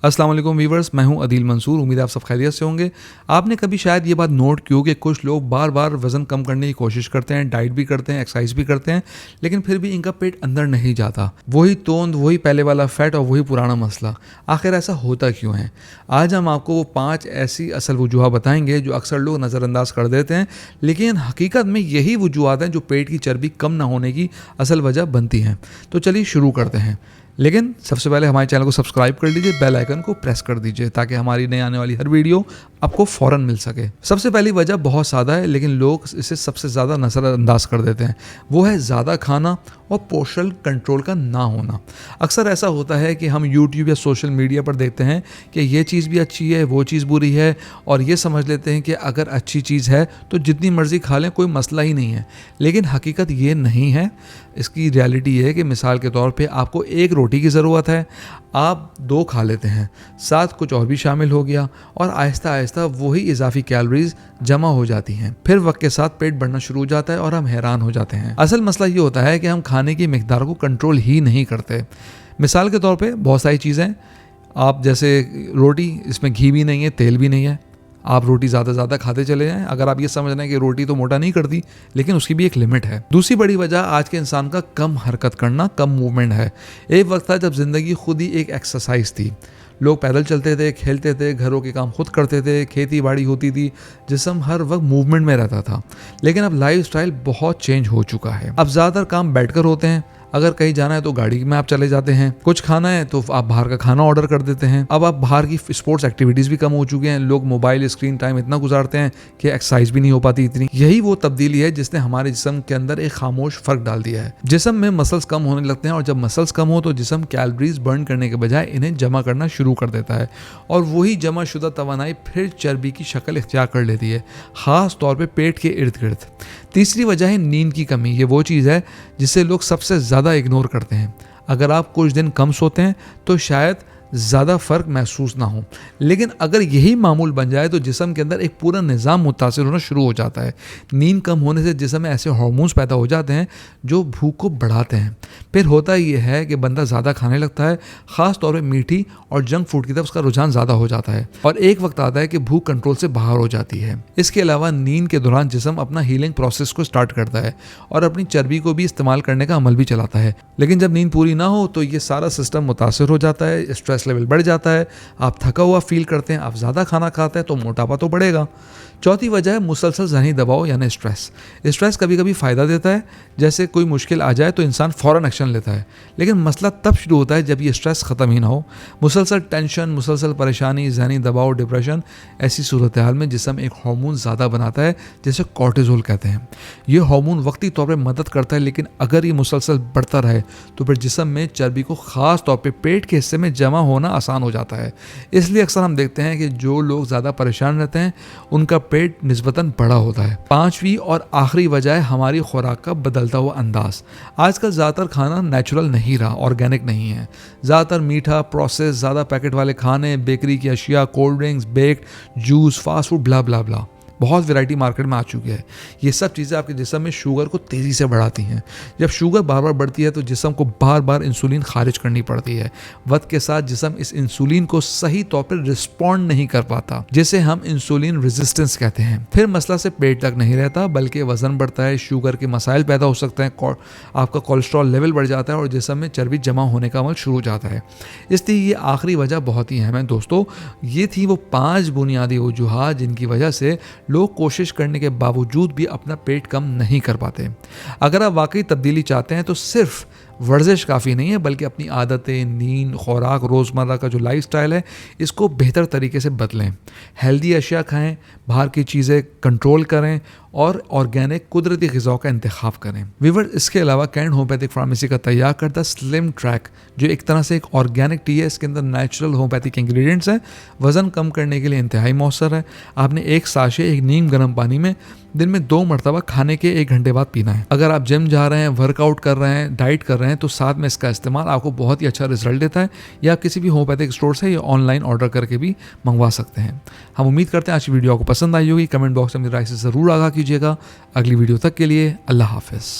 अस्सलाम वालेकुम वीवर्स, मैं हूं अदील मंसूर। उम्मीद है आप सब खैरियत से होंगे। आपने कभी शायद ये बात नोट की हो कि कुछ लोग बार बार वज़न कम करने की कोशिश करते हैं, डाइट भी करते हैं, एक्सरसाइज भी करते हैं, लेकिन फिर भी इनका पेट अंदर नहीं जाता। वही तोंद, वही पहले वाला फैट और वही पुराना मसला। आखिर ऐसा होता क्यों है? आज हम आपको वो 5 ऐसी असल वजूहत बताएंगे जो अक्सर लोग नज़रअंदाज कर देते हैं, लेकिन हकीकत में यही वजूहत हैं जो पेट की चर्बी कम ना होने की असल वजह बनती हैं। तो चलिए शुरू करते हैं। लेकिन सबसे पहले हमारे चैनल को सब्सक्राइब कर लीजिए, बेल आइकन को प्रेस कर दीजिए ताकि हमारी नई आने वाली हर वीडियो आपको फ़ौरन मिल सके। सबसे पहली वजह बहुत सादा है, लेकिन लोग इसे सबसे ज़्यादा नज़रअंदाज कर देते हैं। वो है ज़्यादा खाना और पोर्शन कंट्रोल का ना होना। अक्सर ऐसा होता है कि हम यूट्यूब या सोशल मीडिया पर देखते हैं कि ये चीज़ भी अच्छी है, वो चीज़ बुरी है, और ये समझ लेते हैं कि अगर अच्छी चीज़ है तो जितनी मर्ज़ी खा लें, कोई मसला ही नहीं है। लेकिन हकीकत ये नहीं है। इसकी रियलिटी ये है कि मिसाल के तौर पे आपको 1 रोटी की ज़रूरत है, आप 2 खा लेते हैं, साथ कुछ और भी शामिल हो गया, और आहिस्ता आहिस्ता वही इजाफी कैलोरीज जमा हो जाती हैं। फिर वक्त के साथ पेट बढ़ना शुरू हो जाता है और हम हैरान हो जाते हैं। असल मसला ये होता है कि हम खाने की मिकदार को कंट्रोल ही नहीं करते। मिसाल के तौर पे बहुत सारी चीज़ें, आप जैसे रोटी, इसमें घी भी नहीं है, तेल भी नहीं है, आप रोटी ज़्यादा खाते चले जाएं। अगर आप ये समझ रहे हैं कि रोटी तो मोटा नहीं करती, लेकिन उसकी भी एक लिमिट है। दूसरी बड़ी वजह आज के इंसान का कम हरकत करना, कम मूवमेंट है। एक वक्त था जब ज़िंदगी खुद ही एक एक्सरसाइज थी। लोग पैदल चलते थे, खेलते थे, घरों के काम खुद करते थे, खेती बाड़ी होती थी, जिस्म हर वक्त मूवमेंट में रहता था। लेकिन अब लाइफस्टाइल बहुत चेंज हो चुका है। अब ज़्यादातर काम बैठकर होते हैं। अगर कहीं जाना है तो गाड़ी में आप चले जाते हैं, कुछ खाना है तो आप बाहर का खाना ऑर्डर कर देते हैं। अब आप बाहर की स्पोर्ट्स एक्टिविटीज़ भी कम हो चुकी हैं। लोग मोबाइल स्क्रीन टाइम इतना गुजारते हैं कि एक्सरसाइज भी नहीं हो पाती इतनी। यही वो तब्दीली है जिसने हमारे जिस्म के अंदर एक खामोश फ़र्क डाल दिया है। जिस्म में मसल्स कम होने लगते हैं, और जब मसल्स कम हो तो जिस्म कैलोरीज बर्न करने के बजाय इन्हें जमा करना शुरू कर देता है, और वही जमा शुदा तवानाई फिर चर्बी की शक्ल इख्तियार कर लेती है, ख़ास तौर पर पेट के इर्द गिर्द। तीसरी वजह है नींद की कमी। ये वो चीज़ है जिसे लोग सबसे ज़्यादा इग्नोर करते हैं। अगर आप कुछ दिन कम सोते हैं तो शायद ज़्यादा फ़र्क महसूस ना हो, लेकिन अगर यही मामूल बन जाए तो जिस्म के अंदर एक पूरा निज़ाम मुतासिर होना शुरू हो जाता है। नींद कम होने से जिस्म में ऐसे हार्मोन्स पैदा हो जाते हैं जो भूख को बढ़ाते हैं। फिर होता ये है कि बंदा ज़्यादा खाने लगता है, ख़ास तौर पे मीठी और जंक फूड की तरफ उसका रुझान ज़्यादा हो जाता है, और एक वक्त आता है कि भूख कंट्रोल से बाहर हो जाती है। इसके अलावा नींद के दौरान जिस्म अपना हीलिंग प्रोसेस को स्टार्ट करता है और अपनी चर्बी को भी इस्तेमाल करने का अमल भी चलाता है। लेकिन जब नींद पूरी ना हो तो ये सारा सिस्टम मुतासिर हो जाता है, स्ट्रेस लेवल बढ़ जाता है, आप थका हुआ फील करते हैं, आप ज़्यादा खाना खाते हैं तो मोटापा तो बढ़ेगा। चौथी वजह है मुसलसल ज़हनी दबाव यानी स्ट्रेस। स्ट्रेस कभी कभी फ़ायदा देता है, जैसे कोई मुश्किल आ जाए तो इंसान फ़ौरन एक्शन लेता है, लेकिन मसला तब शुरू होता है जब ये स्ट्रेस ख़त्म ही ना हो। मुसलसल टेंशन, मुसलसल परेशानी, ज़हनी दबाव, डिप्रेशन, ऐसी सूरत हाल में जिस्म एक हार्मोन ज़्यादा बनाता है जिसे कॉर्टिज़ोल कहते हैं। ये हार्मोन वक्ती तौर पर मदद करता है, लेकिन अगर ये मुसलसल बढ़ता रहे तो फिर जिस्म में चर्बी को ख़ास तौर पर पेट के हिस्से में जमा होना आसान हो जाता है। इसलिए अक्सर हम देखते हैं कि जो लोग ज़्यादा परेशान रहते हैं उनका पेट निस्बतन बड़ा होता है। 5वीं और आखिरी वजह है हमारी खुराक का बदलता हुआ अंदाज। आजकल ज़्यादातर खाना नेचुरल नहीं रहा, ऑर्गेनिक नहीं है। ज़्यादातर मीठा, प्रोसेस, ज़्यादा पैकेट वाले खाने, बेकरी की अशिया, cold drinks, baked, juice, fast food, blah blah blah, बहुत वैरायटी मार्केट में आ चुकी है। ये सब चीज़ें आपके जिस्म में शुगर को तेज़ी से बढ़ाती हैं। जब शुगर बार बार बढ़ती है तो जिस्म को बार बार इंसुलिन खारिज करनी पड़ती है। वक्त के साथ जिस्म इस इंसुलिन को सही तौर पर रिस्पॉन्ड नहीं कर पाता, जिसे हम इंसुलिन रेजिस्टेंस कहते हैं। फिर मसला से पेट तक नहीं रहता, बल्कि वजन बढ़ता है, शुगर के मसाइल पैदा हो सकते हैं, आपका कोलेस्ट्रॉल लेवल बढ़ जाता है और जिस्म में चर्बी जमा होने का अमल शुरू हो जाता है। इसलिए ये आखिरी वजह बहुत ही अहम है दोस्तों। ये थी वो 5 बुनियादी वजूहात जिनकी वजह से लोग कोशिश करने के बावजूद भी अपना पेट कम नहीं कर पाते। अगर आप वाकई तब्दीली चाहते हैं तो सिर्फ वर्जिश काफ़ी नहीं है, बल्कि अपनी आदतें, नींद, खुराक, रोज़मर्रा का जो लाइफस्टाइल है, इसको बेहतर तरीके से बदलें। हेल्दी अशिया खाएं, बाहर की चीज़ें कंट्रोल करें और ऑर्गेनिक कुदरती ग़िज़ाओं का इंतखाब करें। व्यूअर्स, इसके अलावा कैंट होम्योपैथिक फार्मेसी का तैयार करता स्लिम ट्रैक, जो एक तरह से एक ऑर्गेनिक टी है, इसके अंदर नेचुरल होम्योपैथिक इंग्रेडिएंट्स हैं, वज़न कम करने के लिए इंतहाई मौसर है। आपने एक साशे एक नीम गर्म पानी में दिन में 2 मरतबा खाने के 1 घंटे बाद पीना है। अगर आप जिम जा रहे हैं, वर्कआउट कर रहे हैं, डाइट कर रहे हैं तो साथ में इसका इस्तेमाल आपको बहुत ही अच्छा रिजल्ट देता है। या आप किसी भी होम्योपैथिक स्टोर से या ऑनलाइन ऑर्डर करके भी मंगवा सकते हैं। हम उम्मीद करते हैं आज की वीडियो आपको पसंद आई होगी। कमेंट बॉक्स में अपनी राय से ज़रूर आगाह कीजिएगा। अगली वीडियो तक के लिए अल्लाह हाफ़िज़।